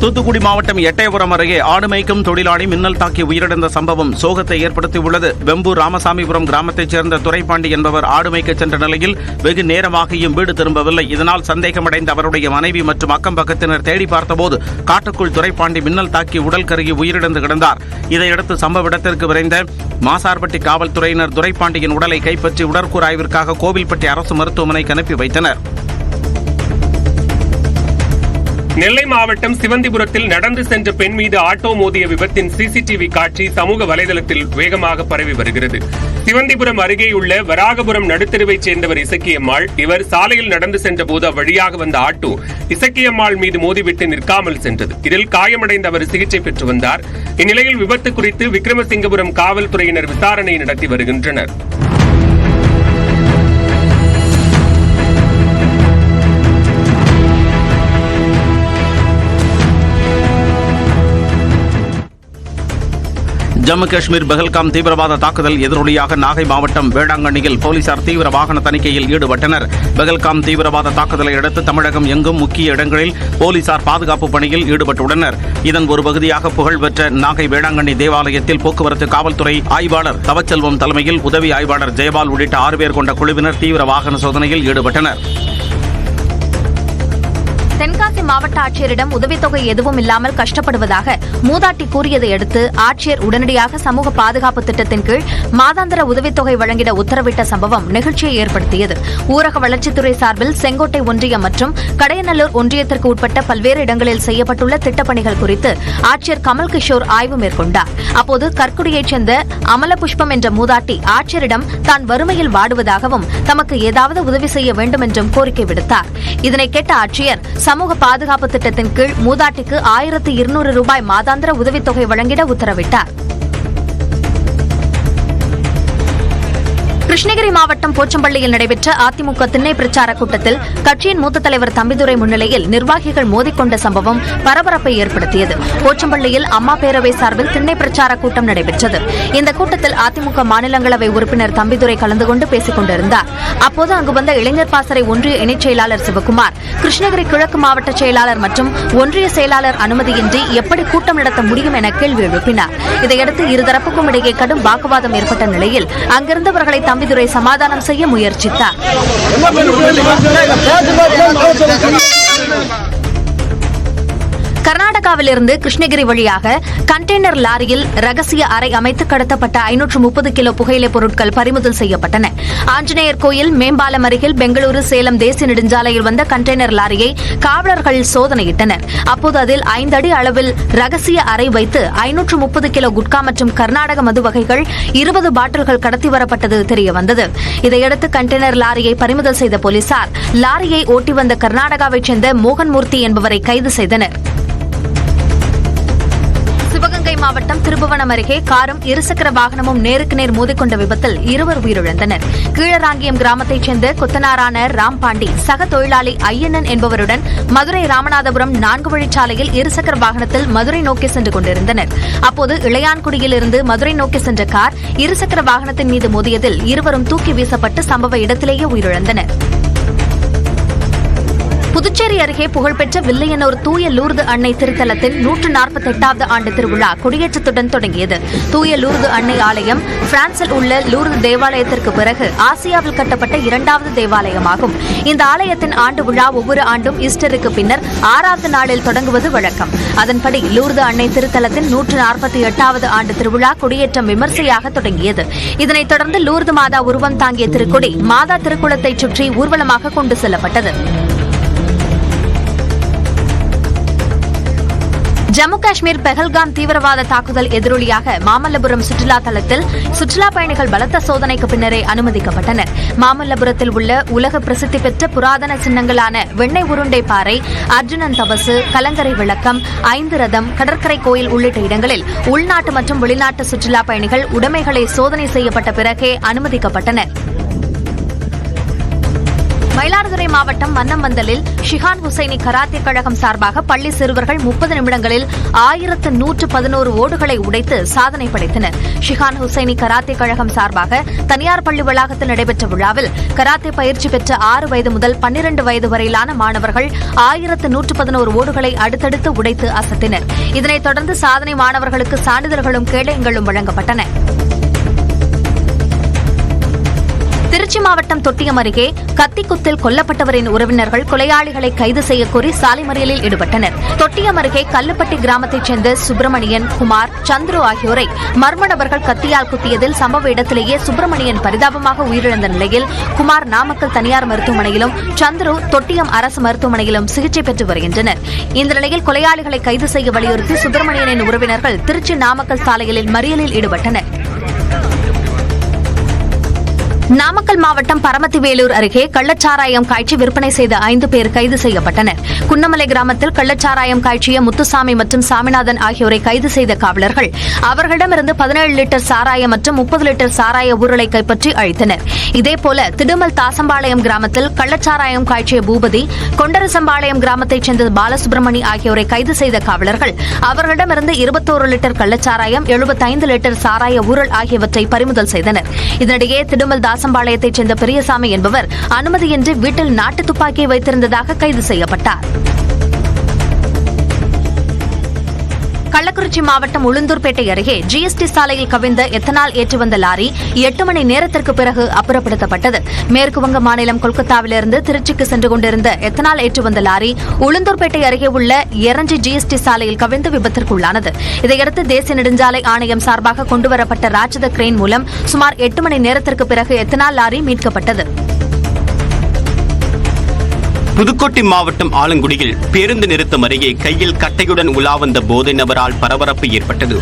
தூத்துக்குடி மாவட்டம் எட்டயபுரம் அருகே ஆடு மேய்க்கும் தொழிலாளி மின்னல் தாக்கி உயிரிழந்த சம்பவம் சோகத்தை ஏற்படுத்தியுள்ளது. வெம்பூர் ராமசாமிபுரம் கிராமத்தைச் சேர்ந்த துரைப்பாண்டி என்பவர் ஆடு மேய்க்க சென்ற நிலையில் வெகு நேரமாகியும் வீடு திரும்பவில்லை. இதனால் சந்தேகமடைந்த அவருடைய மனைவி மற்றும் அக்கம் பக்கத்தினர் தேடி பார்த்தபோது காட்டுக்குள் துரைப்பாண்டி மின்னல் தாக்கி உடல் கருகி உயிரிழந்து கிடந்தார். இதையடுத்து சம்பவ இடத்திற்கு விரைந்த மாசார்பட்டி காவல்துறையினர் துரைப்பாண்டியின் உடலை கைப்பற்றி உடற்கூறு ஆய்விற்காக கோவில்பட்டி அரசு மருத்துவமனைக்கு அனுப்பி வைத்தனர். நெல்லை மாவட்டம் சிவந்திபுரத்தில் நடந்து சென்ற பெண் மீது ஆட்டோ மோதிய விபத்தின் சிசிடிவி காட்சி சமூக வலைதளத்தில் வேகமாக பரவி வருகிறது. சிவந்திபுரம் அருகேயுள்ள வராகபுரம் நடுத்தெருவைச் சேர்ந்தவர் இசக்கியம்மாள். இவர் சாலையில் நடந்து சென்ற போது அவ்வழியாக வந்த ஆட்டோ இசக்கியம்மாள் மீது மோதிவிட்டு நிற்காமல் சென்றது. இதில் காயமடைந்த அவர் சிகிச்சை பெற்று வந்தார். இந்நிலையில் விபத்து குறித்து விக்ரமசிங்கபுரம் காவல்துறையினர் விசாரணை நடத்தி வருகின்றனர். ஜம்மு காஷ்மீர் பஹல்காம் தீவிரவாத தாக்குதல் எதிரொலியாக நாகை மாவட்டம் வேளாங்கண்ணியில் போலீசார் தீவிர வாகன தணிக்கையில் ஈடுபட்டனர். பஹல்காம் தீவிரவாத தாக்குதலை அடுத்து தமிழகம் எங்கும் முக்கிய இடங்களில் போலீசார் பாதுகாப்பு பணியில் ஈடுபட்டுள்ளனர். இதன் ஒரு பகுதியாக புகழ்பெற்ற நாகை வேளாங்கண்ணி தேவாலயத்தில் போக்குவரத்து காவல்துறை ஆய்வாளர் தவச்செல்வம் தலைமையில் உதவி ஆய்வாளர் ஜெயபால் உள்ளிட்ட 6 பேர் கொண்ட குழுவினர் தீவிர வாகன சோதனையில் ஈடுபட்டனர். தென்காசி மாவட்ட ஆட்சியரிடம் உதவித்தொகை எதுவும் இல்லாமல் கஷ்டப்படுவதாக மூதாட்டி கூறியதை அடுத்து ஆட்சியர் உடனடியாக சமூக பாதுகாப்பு திட்டத்தின் கீழ் மாதாந்திர உதவித்தொகை வழங்கிட உத்தரவிட்ட சம்பவம் நெகிழ்ச்சியை ஏற்படுத்தியது. ஊரக வளர்ச்சித்துறை சார்பில் செங்கோட்டை ஒன்றியம் மற்றும் கடையநல்லூர் ஒன்றியத்திற்கு உட்பட்ட பல்வேறு இடங்களில் செய்யப்பட்டுள்ள திட்டப்பணிகள் குறித்து ஆட்சியர் கமல் கிஷோர் ஆய்வு மேற்கொண்டார். அப்போது கற்குடியைச் சேர்ந்த அமலபுஷ்பம் என்ற மூதாட்டி ஆட்சியரிடம் தான் வறுமையில் வாடுவதாகவும் தமக்கு ஏதாவது உதவி செய்ய வேண்டும் என்றும் கோரிக்கை விடுத்தார். இதனை கேட்ட ஆட்சியர் சமூக பாதுகாப்பு திட்டத்தின் கீழ் மூதாட்டிக்கு 1200 ரூபாய் மாதாந்திர உதவித்தொகை வழங்கிட உத்தரவிட்டார். கிருஷ்ணகிரி மாவட்டம் போச்சம்பள்ளியில் நடைபெற்ற அதிமுக திண்ணை பிரச்சார கூட்டத்தில் கட்சியின் மூத்த தலைவர் தம்பிதுரை முன்னிலையில் நிர்வாகிகள் மோதிக்கொண்ட சம்பவம் பரபரப்பை ஏற்படுத்தியது. போச்சம்பள்ளியில் அம்மா பேரவை சார்பில் திண்ணை பிரச்சார கூட்டம் நடைபெற்றது. இந்த கூட்டத்தில் அதிமுக மாநிலங்களவை உறுப்பினர் தம்பிதுரை கலந்து கொண்டு பேசிக் கொண்டிருந்தார். அப்போது அங்கு வந்த இளைஞர் பாசறை ஒன்றிய இணைச் செயலாளர் சிவகுமார் கிருஷ்ணகிரி கிழக்கு மாவட்ட செயலாளர் மற்றும் ஒன்றிய செயலாளர் அனுமதியின்றி எப்படி கூட்டம் நடத்த முடியும் என கேள்வி எழுப்பினார். இதையடுத்து இருதரப்புக்கும் இடையே கடும் வாக்குவாதம் ஏற்பட்ட நிலையில் அங்கிருந்தவர்களை தம்பிதுரை சமாதானம் செய்ய முயற்சித்தார். கர்நாடகாவிலிருந்து கிருஷ்ணகிரி வழியாக கண்டெய்னர் லாரியில் ரகசிய அறை அமைத்து கடத்தப்பட்ட 530 கிலோ புகையிலை பொருட்கள் பறிமுதல் செய்யப்பட்டன. ஆஞ்சநேயர் கோயில் மேம்பாலம் அருகில் பெங்களூரு சேலம் தேசிய நெடுஞ்சாலையில் வந்த கண்டெய்னர் லாரியை காவலர்கள் சோதனையிட்டனர். அப்போது அதில் 5 அடி அளவில் ரகசிய அறை வைத்து 530 கிலோ குட்கா மற்றும் கர்நாடக மது வகைகள் 20 பாட்டில்கள் கடத்தி வரப்பட்டது தெரியவந்தது. இதையடுத்து கண்டெய்னர் லாரியை பறிமுதல் செய்த போலீசார் லாரியை ஓட்டி வந்த கர்நாடகாவைச் சேர்ந்த மோகன்மூர்த்தி என்பவரை கைது செய்தனர். சிவகங்கை மாவட்டம் திருபுவனம் அருகே காரும் இருசக்கர வாகனமும் நேருக்கு நேர் மோதிக்கொண்ட விபத்தில் 2 உயிரிழந்தனர். கீழராங்கியம் கிராமத்தைச் சேர்ந்த கொத்தனாரான ராம்பாண்டி சக தொழிலாளி ஐயனன் என்பவருடன் மதுரை ராமநாதபுரம் 4 வழிச்சாலையில் இருசக்கர வாகனத்தில் மதுரை நோக்கி சென்று கொண்டிருந்தனர். அப்போது இளையான்குடியிலிருந்து மதுரை நோக்கி சென்ற கார் இருசக்கர வாகனத்தின் மீது மோதியதில் இருவரும் தூக்கி வீசப்பட்டு சம்பவ இடத்திலேயே உயிரிழந்தனர். புதுச்சேரி அருகே புகழ்பெற்ற வில்லையனூர் தூய லூர்து அன்னை திருத்தலத்தின் 148வது ஆண்டு திருவிழா கொடியேற்றத்துடன் தொடங்கியது. தூய லூர்து அன்னை ஆலயம் பிரான்சில் உள்ள லூர்து தேவாலயத்திற்கு பிறகு ஆசியாவில் கட்டப்பட்ட 2வது தேவாலயமாகும். இந்த ஆலயத்தின் ஆண்டு விழா ஒவ்வொரு ஆண்டும் ஈஸ்டருக்கு பின்னர் 6வது நாளில் தொடங்குவது வழக்கம். அதன்படி லூர்து அன்னை திருத்தலத்தின் 148வது ஆண்டு திருவிழா கொடியேற்றம் விமர்சையாக தொடங்கியது. இதனைத் தொடர்ந்து லூர்து மாதா உருவம் தாங்கிய திருக்கொடி மாதா திருக்குளத்தைச் சுற்றி ஊர்வலமாக கொண்டு செல்லப்பட்டது. ஜம்மு காஷ்மீர் பெஹல்காம் தீவிரவாத தாக்குதல் எதிரொலியாக மாமல்லபுரம் சுற்றுலா தலத்தில் சுற்றுலா பயணிகள் பலத்த சோதனைக்கு பின்னரே அனுமதிக்கப்பட்டனர். மாமல்லபுரத்தில் உள்ள உலக பிரசித்தி பெற்ற புராதன சின்னங்களான வெண்ணெய் உருண்டை பாறை, அர்ஜுனன் தபசு, கலங்கரை விளக்கம், 5 ரதம், கடற்கரை கோயில் உள்ளிட்ட இடங்களில் உள்நாட்டு மற்றும் வெளிநாட்டு சுற்றுலா பயணிகள் உடைமைகளை சோதனை செய்யப்பட்ட பிறகே அனுமதிக்கப்பட்டனர். மயிலாடுதுறை மாவட்டம் மன்னமந்தலில் ஷிஹான் ஹுசைனி கராத்தே கழகம் சார்பாக பள்ளி சிறுவர்கள் 30 நிமிடங்களில் 1111 ஓடுகளை உடைத்து சாதனை படைத்தனர். ஷிஹான் ஹுசைனி கராத்தே கழகம் சார்பாக தனியார் பள்ளி வளாகத்தில் நடைபெற்ற விழாவில் கராத்தே பயிற்சி பெற்ற 6 வயது முதல் 12 வயது வரையிலான மாணவர்கள் 1111 ஓடுகளை அடுத்தடுத்து உடைத்து அசத்தினர். இதனைத் தொடர்ந்து சாதனை மாணவர்களுக்கு சான்றிதழ்களும் கேடயங்களும் வழங்கப்பட்டன. திருச்சி மாவட்டம் தொட்டியம் அருகே கத்திக்குத்தில் கொல்லப்பட்டவரின் உறவினர்கள் கொலையாளிகளை கைது செய்யக்கோரி சாலை மறியலில் ஈடுபட்டனர். தொட்டியம் அருகே கல்லுப்பட்டி கிராமத்தைச் சேர்ந்த சுப்பிரமணியன், குமார், சந்துரு ஆகியோரை மர்ம நபர்கள் கத்தியால் குத்தியதில் சம்பவ இடத்திலேயே சுப்பிரமணியன் பரிதாபமாக உயிரிழந்த நிலையில் குமார் நாமக்கல் தனியார் மருத்துவமனையிலும் சந்துரு தொட்டியம் அரசு மருத்துவமனையிலும் சிகிச்சை பெற்று வருகின்றனர். இந்த நிலையில் கொலையாளிகளை கைது செய்ய வலியுறுத்தி சுப்பிரமணியனின் உறவினர்கள் திருச்சி நாமக்கல் சாலைகளில் மறியலில் ஈடுபட்டனர். நாமக்கல் மாவட்டம் பரமத்திவேலூர் அருகே கள்ளச்சாராயம் காய்ச்சி விற்பனை செய்த 5 பேர் கைது செய்யப்பட்டனர். குன்னமலை கிராமத்தில் கள்ளச்சாராயம் காய்ச்சிய முத்துசாமி மற்றும் சாமிநாதன் ஆகியோரை கைது செய்த காவலர்கள் அவர்களிடமிருந்து 17 லிட்டர் சாராயம் மற்றும் 30 லிட்டர் சாராய ஊரலை கைப்பற்றி அழித்தனர். இதேபோல திடுமல் தாசம்பாளையம் கிராமத்தில் கள்ளச்சாராயம் காய்ச்சிய பூபதி, கொண்டரசம்பாளையம் கிராமத்தைச் சேர்ந்த பாலசுப்ரமணி ஆகியோரை கைது செய்த காவலர்கள் அவர்களிடமிருந்து 21 லிட்டர் கள்ளச்சாராயம், 75 லிட்டர் சாராய ஊரல் ஆகியவற்றை பறிமுதல் செய்தனர். இதனிடையே திடுமல் தாசம்பாளையத்தைச் சேர்ந்த பெரியசாமி என்பவர் அனுமதியின்றி வீட்டில் நாட்டு துப்பாக்கியை வைத்திருந்ததாக கைது செய்யப்பட்டார். கள்ளக்குறிச்சி மாவட்டம் உளுந்தூர்பேட்டை அருகே ஜிஎஸ்டி சாலையில் கவிழ்ந்த எத்தனால் ஏற்றி வந்த லாரி 8 மணி நேரத்திற்கு பிறகு அப்புறப்படுத்தப்பட்டது. மேற்குவங்க மாநிலம் கொல்கத்தாவிலிருந்து திருச்சிக்கு சென்று கொண்டிருந்த எத்தனால் ஏற்றி வந்த லாரி உளுந்தூர்பேட்டை அருகே உள்ள எரஞ்சி ஜிஎஸ்டி சாலையில் கவிழ்ந்து விபத்திற்குள்ளானது. இதையடுத்து தேசிய நெடுஞ்சாலை ஆணையம் சார்பாக கொண்டுவரப்பட்ட ராட்சத கிரேன் மூலம் சுமார் 8 மணி நேரத்திற்கு பிறகு எத்தனால் லாரி மீட்கப்பட்டது. புதுக்கோட்டை மாவட்டம் ஆலங்குடியில் பேருந்து நிறுத்தம் அருகே கையில் கட்டையுடன் உலா வந்த போதை நபரால் பரபரப்பு ஏற்பட்டது.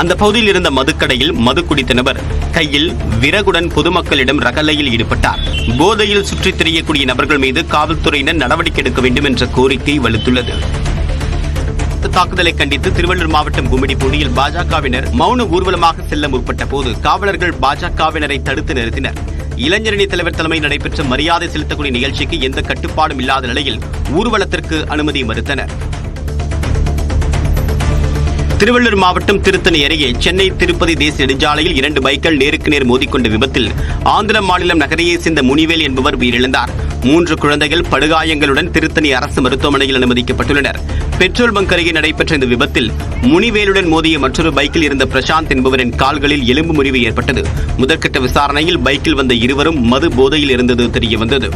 அந்த பகுதியில் இருந்த மதுக்கடையில் மது குடித்த நபர் கையில் விறகுடன் பொதுமக்களிடம் ரகளையில் ஈடுபட்டார். போதையில் சுற்றித் திரியக்கூடிய நபர்கள் மீது காவல்துறையினர் நடவடிக்கை எடுக்க வேண்டும் என்ற கோரிக்கை வலுத்துள்ளது. தாக்குதலை கண்டித்து திருவள்ளூர் மாவட்டம் கும்மிடிப்பூண்டியில் பாஜகவினர் மௌன ஊர்வலமாக செல்ல முற்பட்ட போது காவலர்கள் பாஜகவினரை தடுத்து நிறுத்தினர். இளைஞரணி தலைவர் தலைமையில் நடைபெற்ற மரியாதை செலுத்தக்கூடிய நிகழ்ச்சிக்கு எந்த கட்டுப்பாடும் இல்லாத நிலையில் ஊர்வலத்திற்கு அனுமதி மறுத்தனர். திருவள்ளூர் மாவட்டம் திருத்தணி அருகே சென்னை திருப்பதி தேசிய நெடுஞ்சாலையில் 2 பைக்கள் நேருக்கு நேர் மோதிக்கொண்ட விபத்தில் ஆந்திர மாநிலம் நகரையைச் சேர்ந்த முனிவேல் என்பவர் உயிரிழந்தார். 3 குழந்தைகள் படுகாயங்களுடன் திருத்தணி அரசு மருத்துவமனையில் அனுமதிக்கப்பட்டுள்ளனர். பெட்ரோல் பங்க் அருகே நடைபெற்ற இந்த விபத்தில் முனிவேலுடன் மோதிய மற்றொரு பைக்கில் இருந்த பிரசாந்த் என்பவரின் கால்களில் எலும்பு முறிவு ஏற்பட்டது. முதற்கட்ட விசாரணையில் பைக்கில் வந்த இருவரும் மது போதையில் இருந்தது தெரியவந்தது.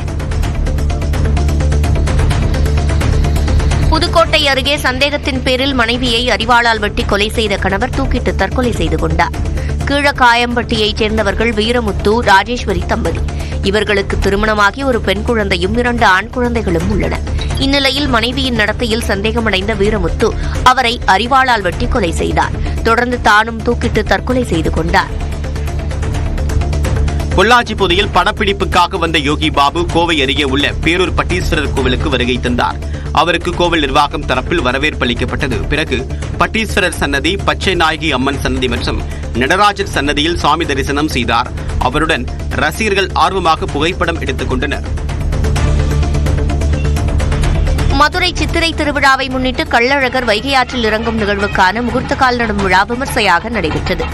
புதுக்கோட்டை அருகே சந்தேகத்தின் பேரில் மனைவியை அரிவாளால் வெட்டி கொலை செய்த கணவர் தூக்கிட்டு தற்கொலை செய்து கொண்டார். கீழக்காயம்பட்டியைச் சேர்ந்தவர்கள் வீரமுத்து, ராஜேஸ்வரி தம்பதி. இவர்களுக்கு திருமணமாகி ஒரு பெண் குழந்தையும் 2 ஆண் குழந்தைகளும் உள்ளன. இந்நிலையில் மனைவியின் நடத்தையில் சந்தேகமடைந்த வீரமுத்து அவரை அரிவாளால் வெட்டி கொலை செய்தார். தொடர்ந்து தானும் தூக்கிட்டு தற்கொலை செய்து கொண்டார். பொள்ளாச்சி பகுதியில் படப்பிடிப்புக்காக வந்த யோகி பாபு கோவை அருகே உள்ள பேரூர் பட்டீஸ்வரர் கோவிலுக்கு வருகை தந்தார். அவருக்கு கோவில் நிர்வாகம் தரப்பில் வரவேற்பு அளிக்கப்பட்டது. பிறகு பட்டீஸ்வரர் சன்னதி, பச்சை நாயகி அம்மன் சன்னதி மற்றும் நடராஜர் சன்னதியில் சுவாமி தரிசனம் செய்தார். அவருடன் ரசிகர்கள் ஆர்வமாக புகைப்படம் எடுத்துக் கொண்டனர். மதுரை சித்திரை திருவிழாவை முன்னிட்டு கள்ளழகர் வைகை ஆற்றில் இறங்கும் நிகழ்வுக்கான முகூர்த்தக்கால் நடும் விழா விமர்சையாக நடைபெற்றது.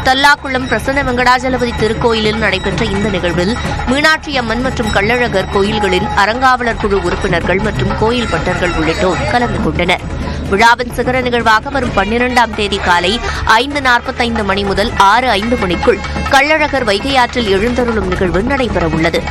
தல்லாக்குளம் பிரசன்ன வெங்கடாஜலபதி திருக்கோயிலில் நடைபெற்ற இந்த நிகழ்வில் மீனாட்சி அம்மன் மற்றும் கள்ளழகர் கோயில்களின் அறங்காவலர் குழு உறுப்பினர்கள் மற்றும் கோயில் பட்டர்கள் உள்ளிட்டோர் கலந்து கொண்டனர். விழாவின் சிகர நிகழ்வாக வரும் 12ஆம் தேதி காலை 5:45 மணி முதல் 6:05 மணிக்குள் கள்ளழகர் வைகை ஆற்றில் எழுந்தருளும் நிகழ்வு நடைபெறவுள்ளது.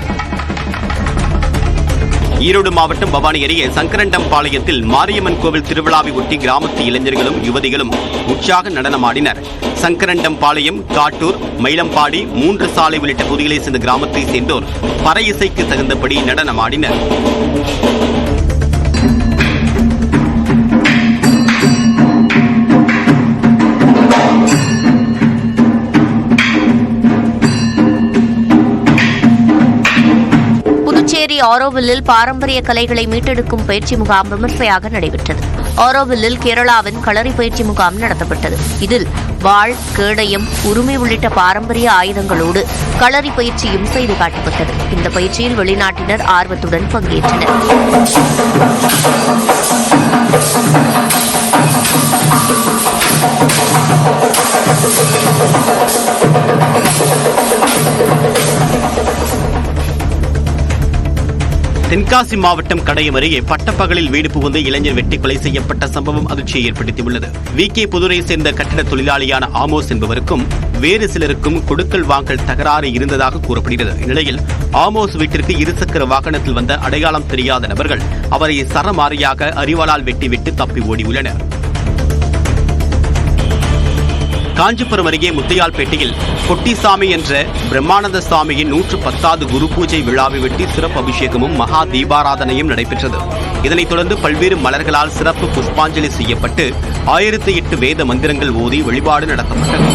ஈரோடு மாவட்டம் பவானி அருகே சங்கரண்டம்பாளையத்தில் மாரியம்மன் கோவில் திருவிழாவை ஒட்டி கிராமத்து இளைஞர்களும் யுவதிகளும் உற்சாக நடனமாடினர். சங்கரண்டம்பாளையம், காட்டூர், மயிலம்பாடி, 3 சாலை உள்ளிட்ட பகுதிகளைச் சேர்ந்த கிராமத்தை சேர்ந்தோர் பறை இசைக்கு தகுந்தபடி நடனமாடினர். புதுச்சேரி ஆரோவில்லில் பாரம்பரிய கலைகளை மீட்டெடுக்கும் பயிற்சி முகாம் விமர்சையாக நடைபெற்றது. ஆரோவில்லில் கேரளாவின் களரி பயிற்சி முகாம் நடத்தப்பட்டது. இதில் வாள், கேடயம், உருமி உள்ளிட்ட பாரம்பரிய ஆயுதங்களோடு களரி பயிற்சியும் செய்து காட்டப்பட்டது. இந்த பயிற்சியில் வெளிநாட்டினர் ஆர்வத்துடன் பங்கேற்றனர். தென்காசி மாவட்டம் கடையம் அருகே பட்டப்பகலில் வீடு புகுந்து இளைஞர் வெட்டி கொலை செய்யப்பட்ட சம்பவம் அதிர்ச்சியை ஏற்படுத்தியுள்ளது. VK புதுரை சேர்ந்த கட்டிட தொழிலாளியான ஆமோஸ் என்பவருக்கும் வேறு சிலருக்கும் கொடுக்கல் வாங்கல் தகராறு இருந்ததாக கூறப்படுகிறது. இந்நிலையில் ஆமோஸ் வீட்டிற்கு இருசக்கர வாகனத்தில் வந்த அடையாளம் தெரியாத நபர்கள் அவரை சரமாரியாக அரிவாளால் வெட்டிவிட்டு தப்பி ஓடியுள்ளனர். காஞ்சிபுரம் அருகே முத்தையால்பேட்டையில் பொட்டிசாமி என்ற பிரம்மானந்த சுவாமியின் 110வது குரு பூஜை விழாவை வெட்டி சிறப்பு அபிஷேகமும் மகா தீபாராதனையும் நடைபெற்றது. இதனைத் தொடர்ந்து பல்வேறு மலர்களால் சிறப்பு புஷ்பாஞ்சலி செய்யப்பட்டு 1008 வேத மந்திரங்கள் ஓதி வழிபாடு நடத்தப்பட்டது.